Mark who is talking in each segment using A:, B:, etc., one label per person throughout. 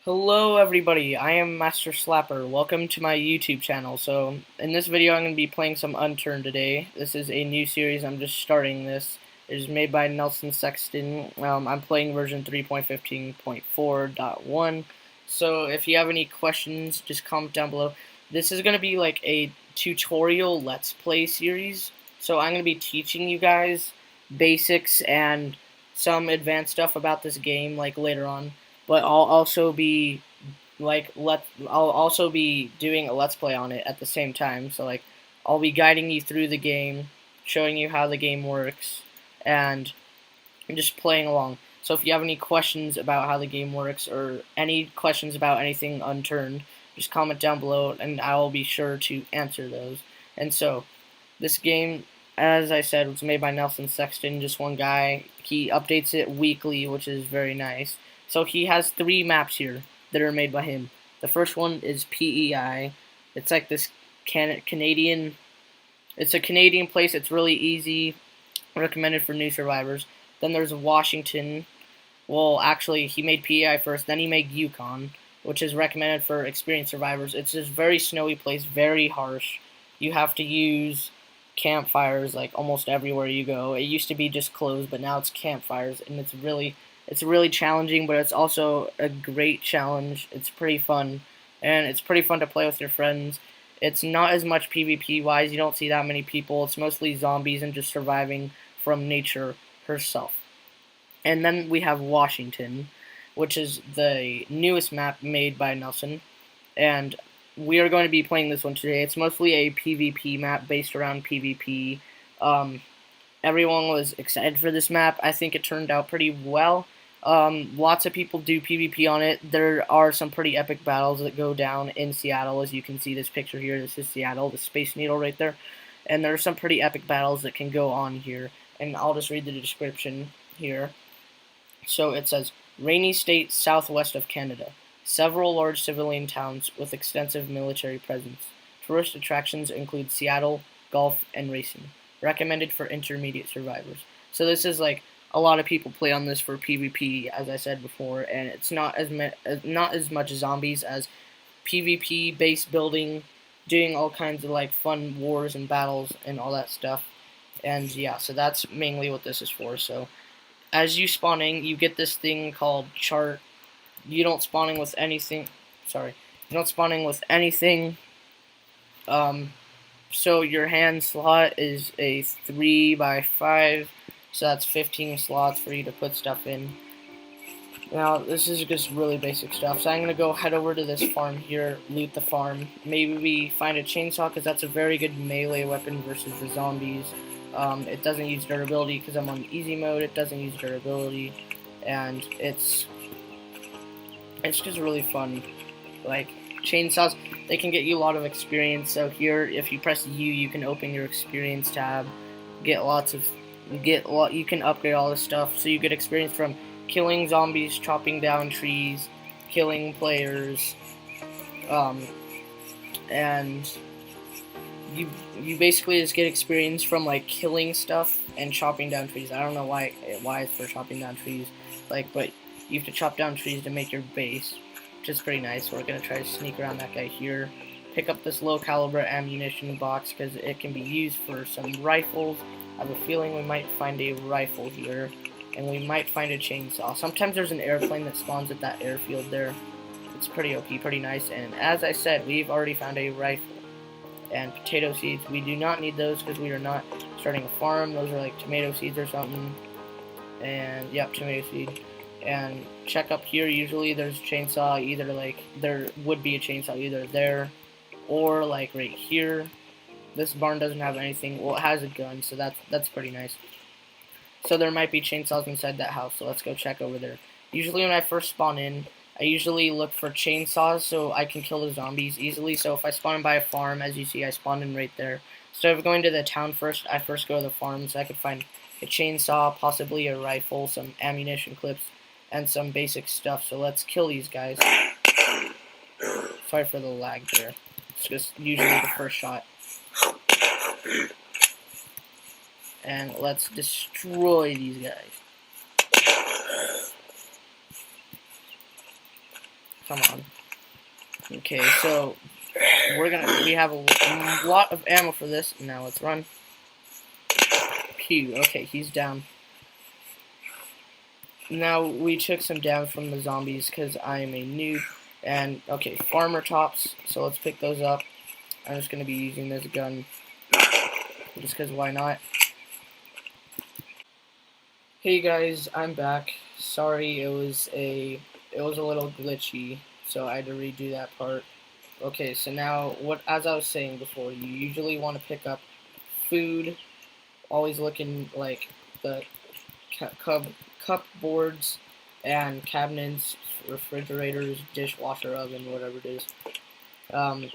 A: Hello everybody, I am Master Slapper. Welcome to my YouTube channel. So, in this video I'm going to be playing some Unturned today. This is a new series, I'm just starting this. It is made by Nelson Sexton. I'm playing version 3.15.4.1. So, if you have any questions, just comment down below. This is going to be like a tutorial Let's Play series. So, I'm going to be teaching you guys basics and some advanced stuff about this game like later on. But I'll also be doing a let's play on it at the same time. So like I'll be guiding you through the game, showing you how the game works, and just playing along. So if you have any questions about how the game works or any questions about anything Unturned, just comment down below and I will be sure to answer those. And so this game, as I said, was made by Nelson Sexton, just one guy. He updates it weekly, which is very nice. So he has 3 maps here that are made by him. The first one is PEI. It's like this Canadian. It's a Canadian place. It's really easy. Recommended for new survivors. Then there's Washington. Well, actually, he made PEI first. Then he made Yukon, which is recommended for experienced survivors. It's this very snowy place, very harsh. You have to use campfires like almost everywhere you go. It used to be just clothes, but now it's campfires, and it's really challenging, but it's also a great challenge. It's pretty fun, and it's pretty fun to play with your friends. It's not as much PvP wise. You don't see that many people. It's mostly zombies and just surviving from nature herself. And then we have Washington, which is the newest map made by Nelson, and we are going to be playing this one today. It's mostly a PvP map based around PvP. Everyone was excited for this map. I think it turned out pretty well. Lots of people do PvP on it. There are some pretty epic battles that go down in Seattle, as you can see this picture here. This is Seattle, the Space Needle right there. And there are some pretty epic battles that can go on here. And I'll just read the description here. So it says, Rainy State, southwest of Canada. Several large civilian towns with extensive military presence. Tourist attractions include Seattle, golf, and racing. Recommended for intermediate survivors. So this is like a lot of people play on this for PvP, as I said before, and it's not as much zombies as PvP based building, doing all kinds of like fun wars and battles and all that stuff. And yeah, so that's mainly what this is for. So as you spawning, you get this thing called chart. You don't spawning with anything. Sorry, you don't spawning with anything. So your hand slot is a 3x5, so that's 15 slots for you to put stuff in. Now, this is just really basic stuff, so I'm going to go head over to this farm here, loot the farm. Maybe we find a chainsaw, because that's a very good melee weapon versus the zombies. It doesn't use durability, because I'm on easy mode, it doesn't use durability, and it's just really fun. Like, chainsaws, they can get you a lot of experience. So here, if you press U, you can open your experience tab, you can upgrade all this stuff. So you get experience from killing zombies, chopping down trees, killing players, and you basically just get experience from like killing stuff and chopping down trees. I don't know why it's for chopping down trees, like, but you have to chop down trees to make your base, which is pretty nice. We're going to try to sneak around that guy here. Pick up this low caliber ammunition box because it can be used for some rifles. I have a feeling we might find a rifle here, and we might find a chainsaw. Sometimes there's an airplane that spawns at that airfield there. It's pretty OP, pretty nice. And as I said, we've already found a rifle. And potato seeds. We do not need those because we are not starting a farm. Those are like tomato seeds or something. And yep, tomato seed. And check up here, usually there's a chainsaw, either like, there would be a chainsaw either there, or like right here. This barn doesn't have anything, well it has a gun, so that's pretty nice. So there might be chainsaws inside that house, so let's go check over there. Usually when I first spawn in, I usually look for chainsaws so I can kill the zombies easily. So if I spawn in by a farm, as you see I spawned in right there. Instead of going to the town first, I first go to the farm so I could find a chainsaw, possibly a rifle, some ammunition clips, and some basic stuff. So let's kill these guys. Sorry for the lag there. It's just usually the first shot. And let's destroy these guys. Come on. Okay, so we have a lot of ammo for this. Now let's run. Pew. Okay, he's down. Now we took some damage from the zombies because I am a noob. And okay, farmer tops. So let's pick those up. I'm just gonna be using this gun just because why not? Hey guys, I'm back. Sorry, it was a little glitchy, so I had to redo that part. Okay, so now as I was saying before, you usually want to pick up food. Always looking like the cupboards and cabinets, refrigerators, dishwasher oven, whatever it is.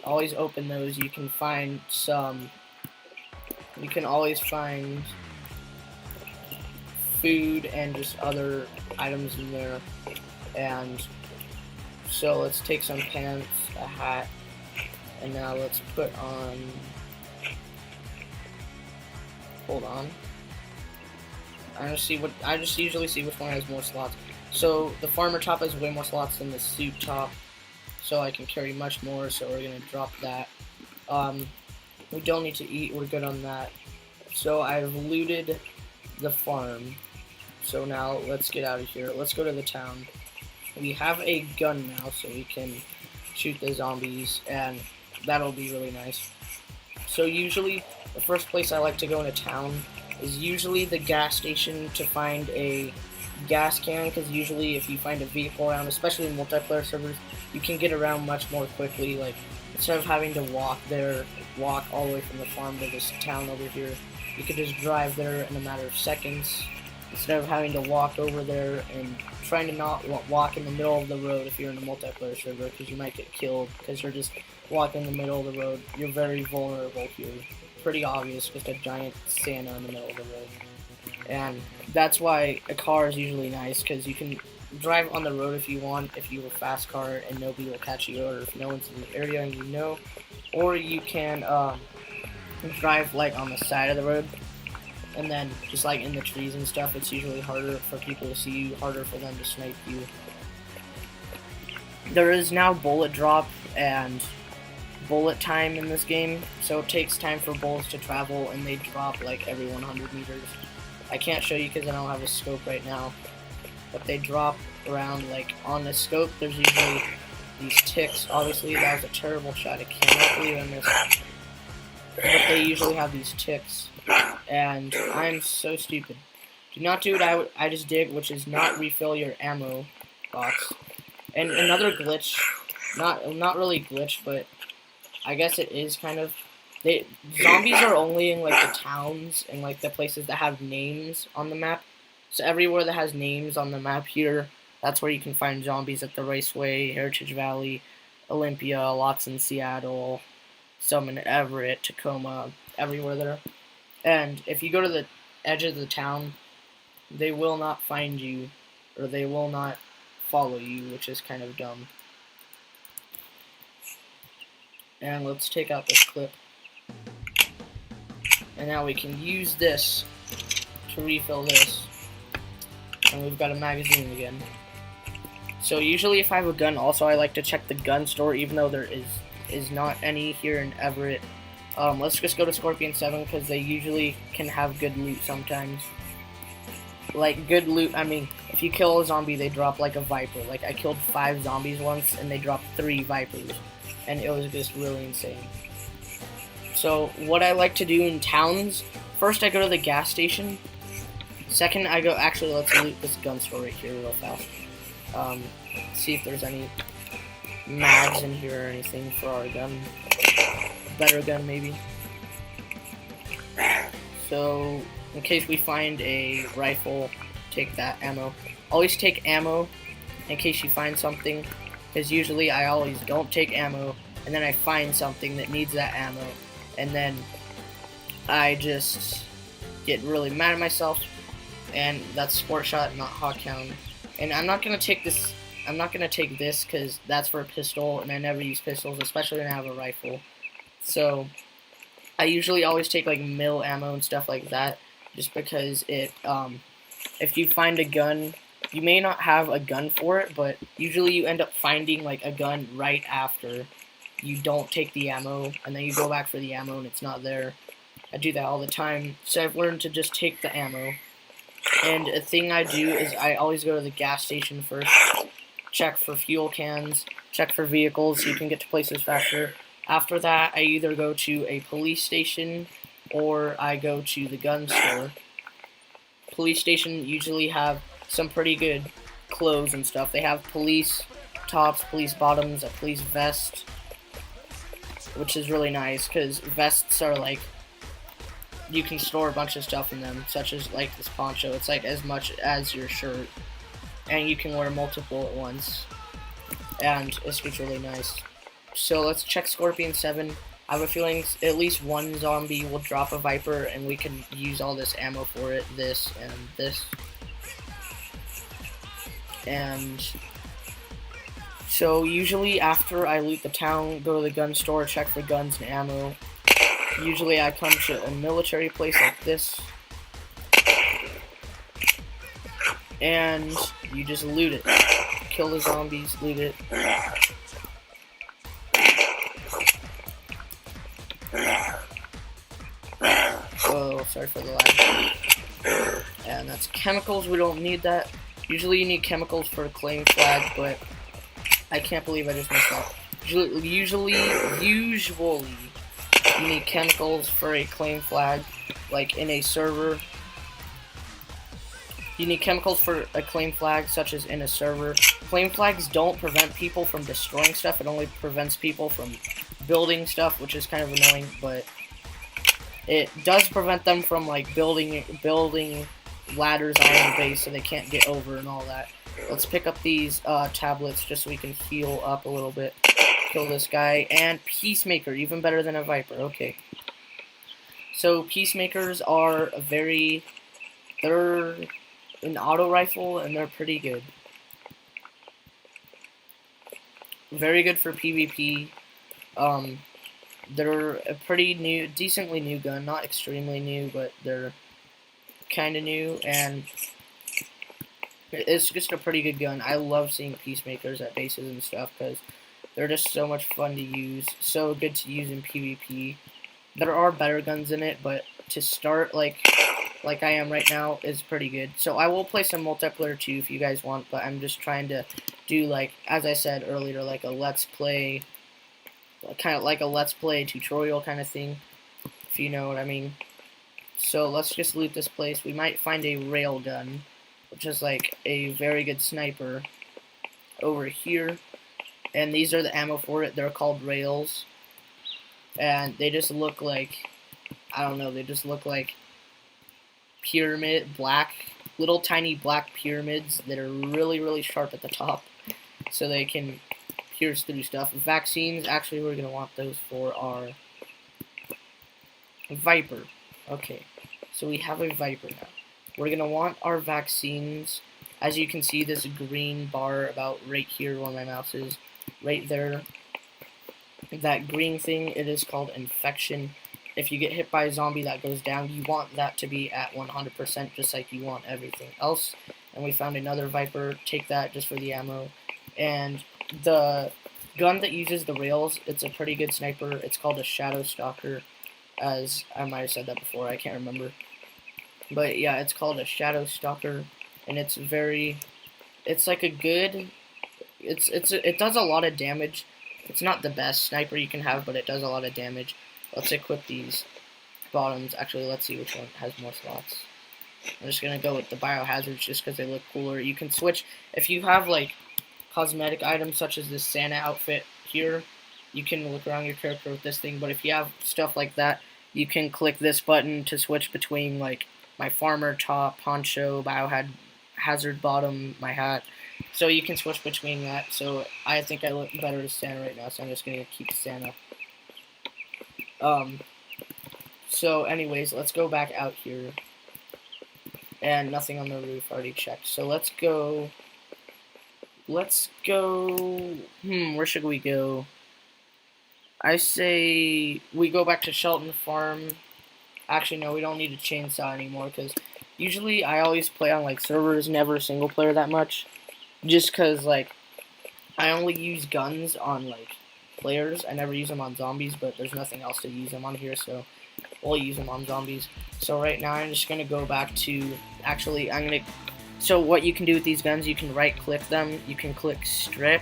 A: Always open those. You can find some. You can always find food and just other items in there. And so let's take some pants, a hat, and now let's put on. Hold on. I just usually see which one has more slots. So the farmer top has way more slots than the suit top, so I can carry much more. So we're gonna drop that. We don't need to eat. We're good on that. So I've looted the farm. So now let's get out of here. Let's go to the town. We have a gun now, so we can shoot the zombies, and that'll be really nice. So usually, the first place I like to go in a town is usually the gas station to find a gas can, because usually if you find a vehicle around, especially in multiplayer servers, you can get around much more quickly. Like, instead of having to walk all the way from the farm to this town over here, you could just drive there in a matter of seconds, instead of having to walk over there and trying to not walk in the middle of the road if you're in a multiplayer server, because you might get killed because you're just walking in the middle of the road. You're very vulnerable here. Pretty obvious, just a giant Santa in the middle of the road. And that's why a car is usually nice, because you can drive on the road if you want, if you have a fast car and nobody will catch you, or if no one's in the area and you know. Or you can drive like on the side of the road, and then just like in the trees and stuff, it's usually harder for people to see you, harder for them to snipe you. There is now bullet drop and bullet time in this game, so it takes time for bullets to travel, and they drop like every 100 meters. I can't show you because I don't have a scope right now, but they drop around, like on the scope there's usually these ticks. Obviously that was a terrible shot, I cannot believe I missed. But they usually have these ticks, and I'm so stupid. Do not do what I just did, which is not refill your ammo box. And another glitch, not really glitch, but I guess it is kind of. Zombies are only in like the towns and like the places that have names on the map. So everywhere that has names on the map here, that's where you can find zombies, at the Raceway, Heritage Valley, Olympia, lots in Seattle, some in Everett, Tacoma, everywhere there. And if you go to the edge of the town, they will not find you, or they will not follow you, which is kind of dumb. And let's take out this clip. And now we can use this to refill this. And we've got a magazine again. So usually if I have a gun, also I like to check the gun store, even though there is not any here in Everett. Let's just go to Scorpion 7, because they usually can have good loot sometimes. Like, good loot, I mean, if you kill a zombie, they drop like a Viper. Like, I killed 5 zombies once, and they dropped 3 Vipers. And it was just really insane. So, what I like to do in towns, first I go to the gas station. Second, I go, actually, let's loot this gun store right here real fast. See if there's any mags in here or anything for our gun. Better gun, maybe. So, in case we find a rifle, take that ammo. Always take ammo in case you find something, because usually I always don't take ammo, and then I find something that needs that ammo, and then I just get really mad at myself, and that's Sport Shot, not Hawkhound. And I'm not gonna take this. I'm not gonna take this because that's for a pistol, and I never use pistols, especially when I have a rifle. So I usually always take like mil ammo and stuff like that, just because it. If you find a gun You may not have a gun for it, but usually you end up finding like a gun right after you don't take the ammo, and then you go back for the ammo and it's not there. I do that all the time, so I've learned to just take the ammo. And a thing I do is I always go to the gas station first, check for fuel cans, check for vehicles so you can get to places faster. After that, I either go to a police station or I go to the gun store. Police station usually have some pretty good clothes and stuff. They have police tops, police bottoms, a police vest, which is really nice because vests are like, you can store a bunch of stuff in them, such as like this poncho. It's like as much as your shirt, and you can wear multiple at once, and it's really nice. So let's check Scorpion 7. I have a feeling at least one zombie will drop a Viper, and we can use all this ammo for it, this and this. And so usually after I loot the town, go to the gun store, check for guns and ammo. Usually I come to a military place like this, and you just loot it. Kill the zombies, loot it. Oh, sorry for the lag. And that's chemicals, we don't need that. Usually you need chemicals for a claim flag, but I can't believe I just messed up. Usually you need chemicals for a claim flag, like in a server. You need chemicals for a claim flag, such as in a server. Claim flags don't prevent people from destroying stuff, it only prevents people from building stuff, which is kind of annoying, but it does prevent them from like building ladders on their base so they can't get over and all that. Let's pick up these tablets just so we can heal up a little bit. Kill this guy. And Peacemaker, even better than a Viper. Okay. So Peacemakers are they're an auto rifle and they're pretty good. Very good for PvP. They're a pretty new, decently new gun. Not extremely new, but they're kind of new, and it's just a pretty good gun. I love seeing Peacemakers at bases and stuff because they're just so much fun to use. So good to use in PvP. There are better guns in it, but to start like I am right now is pretty good. So I will play some multiplayer too if you guys want, but I'm just trying to do, like, as I said earlier, like a let's play, kind of like a let's play tutorial kind of thing, if you know what I mean. So let's just loot this place. We might find a rail gun, which is like a very good sniper over here. And these are the ammo for it. They're called rails. And they just look like, I don't know, they just look like little tiny black pyramids that are really, really sharp at the top. So they can pierce through stuff. Vaccines, actually we're going to want those for our Viper. Okay, so we have a Viper now. We're going to want our vaccines. As you can see, this green bar about right here where my mouse is, right there. That green thing, it is called infection. If you get hit by a zombie that goes down, you want that to be at 100%, just like you want everything else. And we found another Viper. Take that just for the ammo. And the gun that uses the rails, it's a pretty good sniper. It's called a Shadow Stalker, as I might have said that before. I can't remember. But yeah, it's called a Shadow Stalker, and it's like a good, it does a lot of damage. It's not the best sniper you can have, but it does a lot of damage. Let's equip these bottoms. Actually, let's see which one has more slots. I'm just going to go with the biohazards just because they look cooler. You can switch. If you have, like, cosmetic items such as this Santa outfit here, you can look around your character with this thing. But if you have stuff like that, you can click this button to switch between, like, my farmer top, poncho, biohazard bottom, my hat. So you can switch between that. So I think I look better as Santa right now, so I'm just going to keep Santa. So anyways, let's go back out here. And nothing on the roof, already checked. So let's go, where should we go? I say we go back to Shelton Farm. Actually, no, we don't need a chainsaw anymore, because Usually I always play on like servers, never single player that much, just cause like I only use guns on like players. I never use them on zombies, but there's nothing else to use them on here, so we'll use them on zombies. So right now I'm just gonna go back to so what you can do with these guns, you can right click them, you can click strip.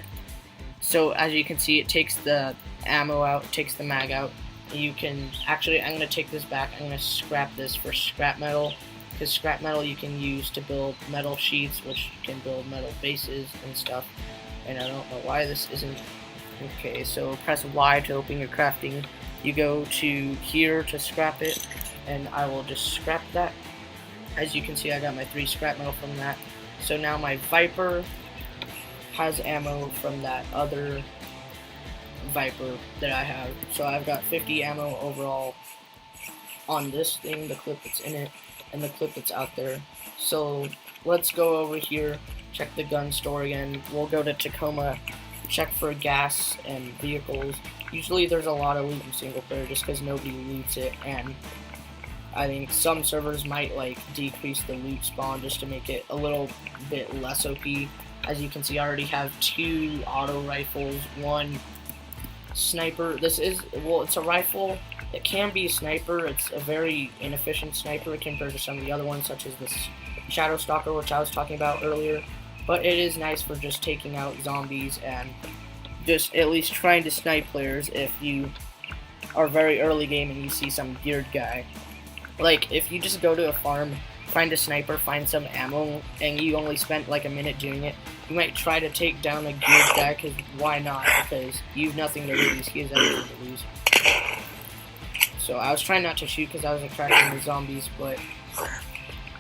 A: So as you can see, it takes the ammo out, takes the mag out. You can actually, I'm gonna take this back. I'm gonna scrap this for scrap metal, because scrap metal you can use to build metal sheets, which can build metal bases and stuff. And I don't know why this isn't. Okay, so press Y to open your crafting. You go to here to scrap it, and I will just scrap that. As you can see, I got my 3 scrap metal from that. So now my Viper has ammo from that other Viper that I have. So I've got 50 ammo overall on this thing, the clip that's in it, and the clip that's out there. So let's go over here, check the gun store again. We'll go to Tacoma, check for gas and vehicles. Usually there's a lot of loot in single player just because nobody loots it, and I think some servers might like decrease the loot spawn just to make it a little bit less OP. As you can see, I already have 2 auto rifles, 1 sniper. This is, well, it's a rifle. It can be a sniper. It's a very inefficient sniper compared to some of the other ones, such as this Shadow Stalker, which I was talking about earlier. But it is nice for just taking out zombies and just at least trying to snipe players if you are very early game and you see some geared guy. Like, if you just go to a farm, find a sniper, find some ammo, and you only spent like a minute doing it, you might try to take down a geared guy, because why not? Because you have nothing to lose. He has everything to lose. So I was trying not to shoot because I was attracting the zombies, but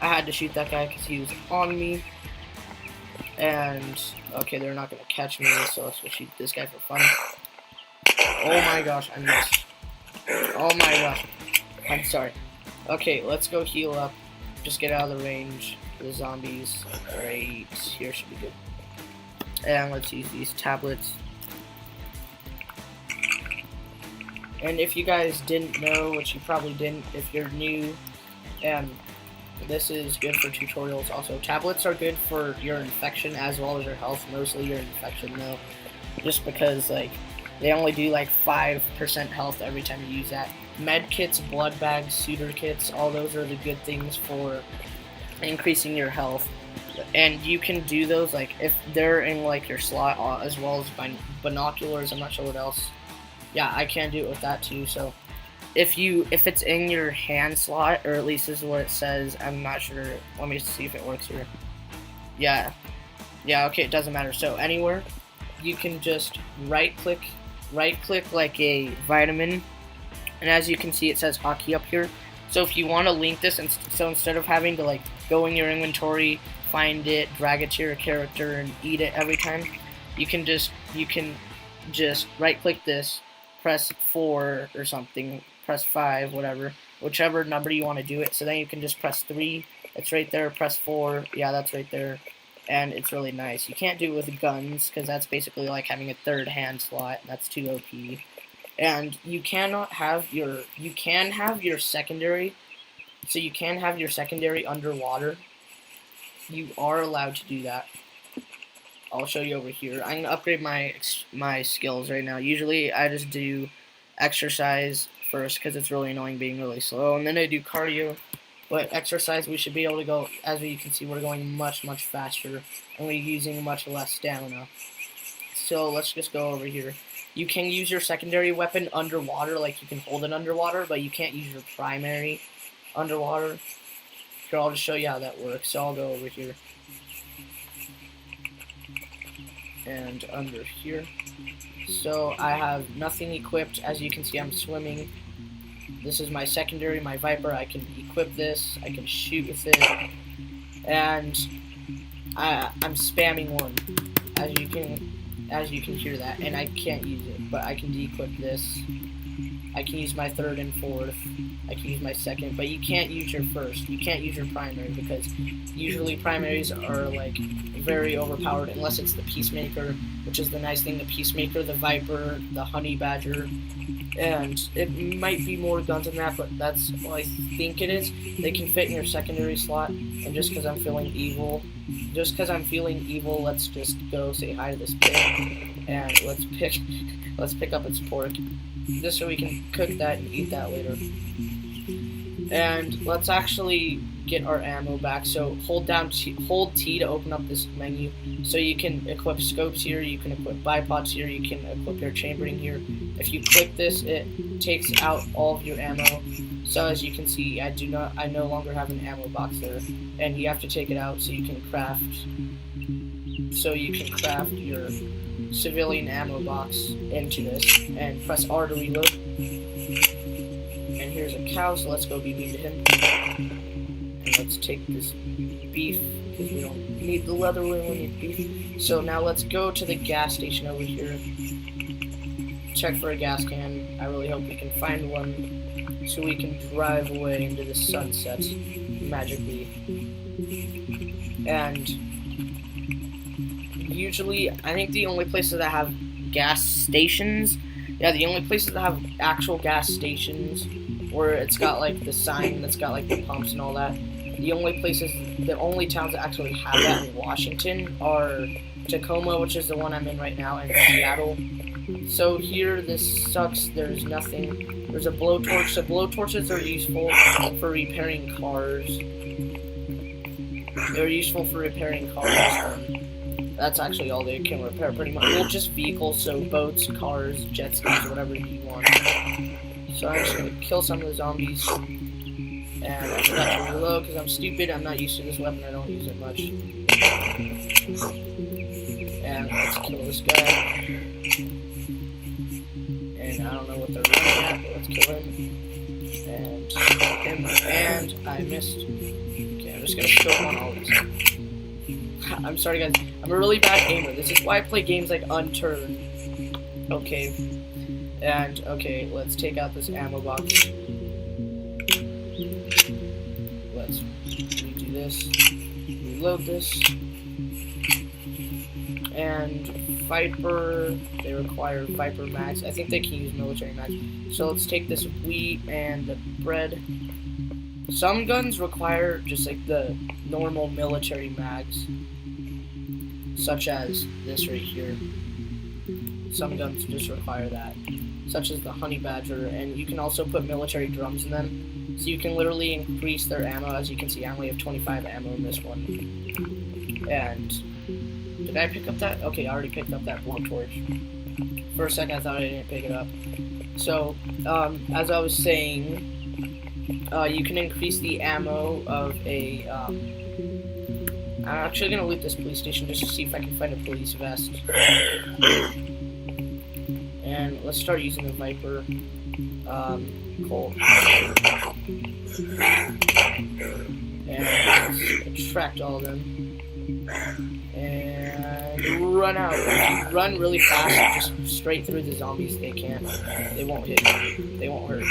A: I had to shoot that guy because he was on me. And, okay, they're not going to catch me, so let's go shoot this guy for fun. Oh my gosh, I missed. Oh my gosh. I'm sorry. Okay, let's go heal up. Just get out of the range for the zombies. Right here should be good. And let's use these tablets. And if you guys didn't know, which you probably didn't if you're new, and this is good for tutorials also. Tablets are good for your infection as well as your health, mostly your infection though. Just because like they only do like 5% health every time you use that. Med kits, blood bags, suitor kits, all those are the good things for increasing your health. And you can do those like if they're in like your slot, as well as binoculars. I'm not sure what else. Yeah, I can do it with that too. So if it's in your hand slot, or at least this is what it says, I'm not sure. Let me see if it works here. Yeah, okay, it doesn't matter. So anywhere, you can just right click like a vitamin, and as you can see, it says hotkey up here. So if you want to link this, so instead of having to like go in your inventory, find it, drag it to your character, and eat it every time, you can just right click this, press 4 or something, press 5, whatever, whichever number you want to do it. So then you can just press 3, it's right there, press 4, yeah, that's right there, and it's really nice. You can't do it with guns, because that's basically like having a third hand slot, that's too OP. And you can have your secondary, so you can have your secondary underwater. You are allowed to do that. I'll show you over here. I'm gonna upgrade my skills right now. Usually I just do exercise first because it's really annoying being really slow, and then I do cardio. But exercise, we should be able to go, as you can see, we're going much faster, and we're using much less stamina. So let's just go over here. You can use your secondary weapon underwater, like you can hold it underwater, but you can't use your primary underwater. Here, I'll just show you how that works. So I'll go over here. And under here. So I have nothing equipped. As you can see, I'm swimming. This is my secondary, my Viper. I can equip this. I can shoot with it. And I'm spamming 1. As you can hear that, and I can't use it, but I can de-equip this. I can use my 3rd and 4th. I can use my 2nd, but you can't use your 1st. You can't use your primary, because usually primaries are like very overpowered unless it's the Peacemaker, which is the nice thing, the Peacemaker, the Viper, the Honey Badger, and it might be more guns than that, but that's what I think it is. They can fit in your secondary slot, and just because I'm feeling evil, let's just go say hi to this pig, and let's pick up its pork, just so we can cook that and eat that later. And let's actually get our ammo back. So hold T to open up this menu. So you can equip scopes here, you can equip bipods here, you can equip your chambering here. If you click this, it takes out all of your ammo. So as you can see, I no longer have an ammo box there, and you have to take it out so you can craft your civilian ammo box into this, and press R to reload. And here's a cow, so let's go be mean to him. And let's take this beef, because we don't need the leather, we only need beef. So now let's go to the gas station over here. Check for a gas can. I really hope we can find one, so we can drive away into the sunset magically. And usually, I think the only places that have gas stations, the only places that have actual gas stations, where it's got like the sign that's got like the pumps and all that, the only towns that actually have that in Washington are Tacoma, which is the one I'm in right now, and Seattle. So here, this sucks. There's nothing. There's a blowtorch. So blowtorches are useful for repairing cars. They're useful for repairing cars. That's actually all they can repair, pretty much. Well, just vehicles, so boats, cars, jet skis, whatever you want. So I'm just gonna kill some of the zombies. And I forgot to reload because I'm stupid. I'm not used to this weapon. I don't use it much. And let's kill this guy. And I don't know what they're running at, but let's kill him. And I missed. Okay, I'm just gonna scope on all these. I'm sorry, guys. I'm a really bad aimer. This is why I play games like Unturned. Okay. And, okay, let's take out this ammo box. Let's redo this. Reload this. And Viper, they require Viper mags. I think they can use military mags. So let's take this wheat and the bread. Some guns require just like the normal military mags, such as this right here. Some guns just require that, such as the Honey Badger, and you can also put military drums in them, so you can literally increase their ammo. As you can see, I only have 25 ammo in this one. And did I pick up that? Okay, I already picked up that blowtorch. For a second, I thought I didn't pick it up. So, as I was saying, you can increase the ammo of a, I'm actually going to loot this police station just to see if I can find a police vest. And let's start using the Viper. Cool. And let's extract all of them. And run out. If you run really fast, just straight through the zombies, they can't. They won't hit you. They won't hurt you.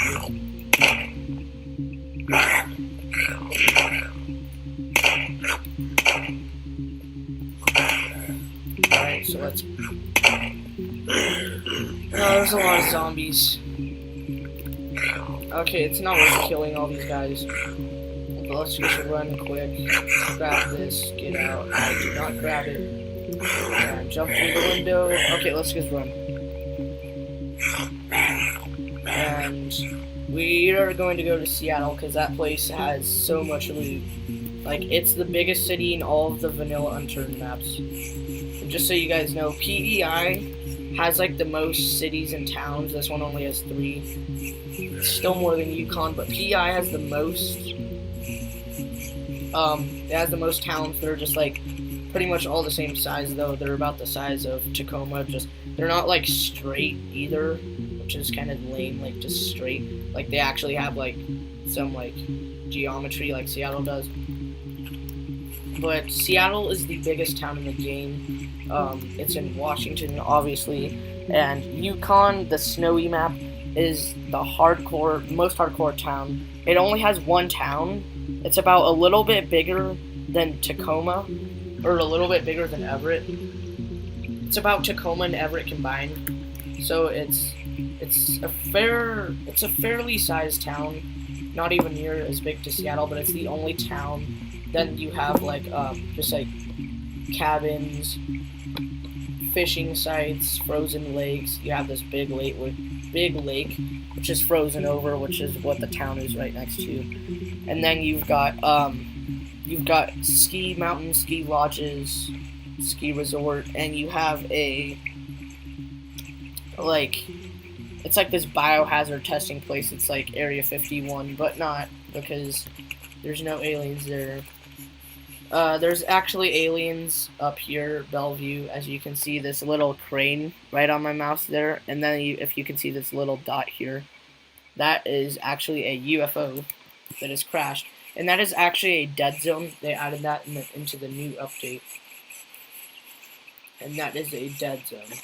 A: Alright, so let's... Oh, there's a lot of zombies. Okay, it's not worth killing all these guys. But let's just run quick. Grab this, get out. I do not grab it. And jump through the window. Okay, let's just run. And we are going to go to Seattle because that place has so much loot. Like, it's the biggest city in all of the vanilla Unturned maps. And just so you guys know, PEI has like the most cities and towns. This one only has 3. It's still more than Yukon, but PEI has the most. It has the most towns. They're just like pretty much all the same size, though. They're about the size of Tacoma. Just they're not like straight either, which is kind of lame. Like just straight. Like they actually have like some like geometry, like Seattle does. But Seattle is the biggest town in the game. It's in Washington, obviously, and Yukon, the snowy map, is the most hardcore town. It only has one town. It's about a little bit bigger than Tacoma, or a little bit bigger than Everett. It's about Tacoma and Everett combined. So it's a fairly sized town, not even near as big to Seattle, but it's the only town. Then you have like just like cabins, fishing sites, frozen lakes. You have this big lake, which is frozen over, which is what the town is right next to. And then you've got ski lodges, ski resort, and you have a like it's like this biohazard testing place. It's like Area 51, but not, because there's no aliens there. There's actually aliens up here, Bellevue, as you can see this little crane right on my mouse there, and then if you can see this little dot here, that is actually a UFO that has crashed, and that is actually a dead zone. They added that into the new update, and that is a dead zone.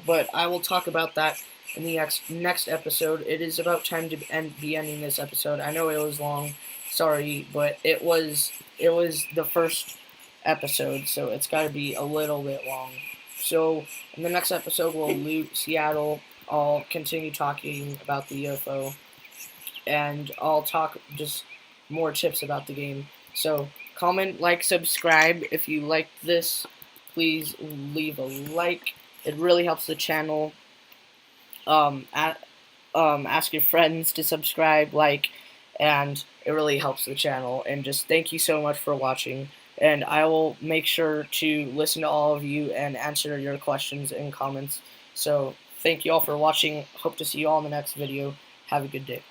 A: But I will talk about that in the next episode. It is about time to be ending this episode. I know it was long, sorry, but it was the first episode, so it's got to be a little bit long. So in the next episode, we'll loot Seattle. I'll continue talking about the UFO, and I'll talk just more tips about the game. So comment, like, subscribe. If you liked this, please leave a like. It really helps the channel. Ask your friends to subscribe, like, and it really helps the channel. And just thank you so much for watching, and I will make sure to listen to all of you and answer your questions and comments. So thank you all for watching. Hope to see you all in the next video. Have a good day.